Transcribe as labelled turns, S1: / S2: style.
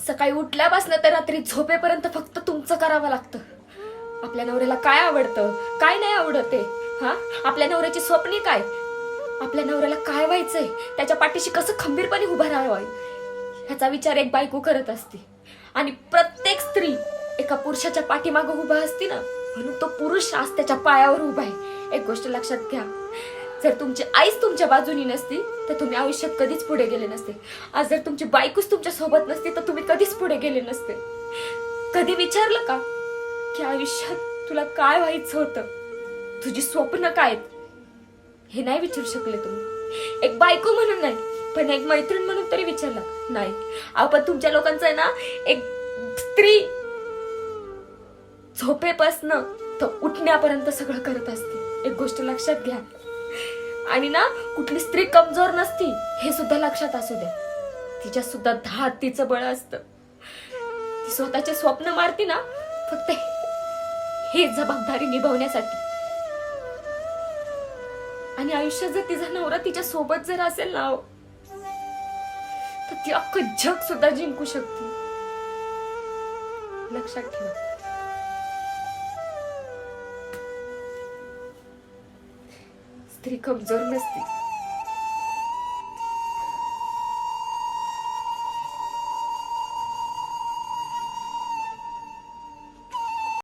S1: सकाळी उठल्यापासून तर रात्री झोपेपर्यंत फक्त तुमचं करावं लागतं. आपल्या नवऱ्याला काय आवडतं, काय नाही आवडत आहे, हा आपल्या नवऱ्याची स्वप्ने काय, आपल्या नवऱ्याला काय व्हायचंय, त्याच्या पाठीशी कसं खंबीरपणे उभं राहावं ह्याचा विचार एक बायको करत असते. आणि प्रत्येक स्त्री एका पुरुषाच्या पाठीमागं उभा असते ना, म्हणून तो पुरुष आज त्याच्या पायावर उभा आहे. एक गोष्ट लक्षात घ्या, जर तुमची आईच तुमच्या बाजूनी नसती तर तुम्ही आयुष्यात कधीच पुढे गेले नसते. आज जर तुमची बायकोच तुमच्या सोबत नसती तर तुम्ही कधीच पुढे गेले नसते. कधी विचारलं का की आयुष्यात तुला काय व्हायचं होतं, तुझी स्वप्न काय आहेत? हे नाही विचारू शकले तुम्ही. एक बायको म्हणून नाही, पण एक मैत्रीण म्हणून तरी विचारला नाही. आपण तुमच्या लोकांचं आहे ना, एक स्त्री झोपेपासनं तर उठण्यापर्यंत सगळं करत असते. एक गोष्ट लक्षात घ्या. आणि ना, कुठली स्त्री कमजोर नसती हे सुद्धा लक्षात असू द्या. तिच्या सुद्धा 10 हत्तीचं बळ असतं. ती स्वतःचे स्वप्न मारती ना फक्त हे जबाबदारी निभावण्यासाठी. आणि आयुष्यात जर तिचा नवरा तिच्या सोबत जर असेल ना, तर ती अख्खं जग सुद्धा जिंकू शकते. लक्षात ठेवा. स्त्री कमजोर नसते.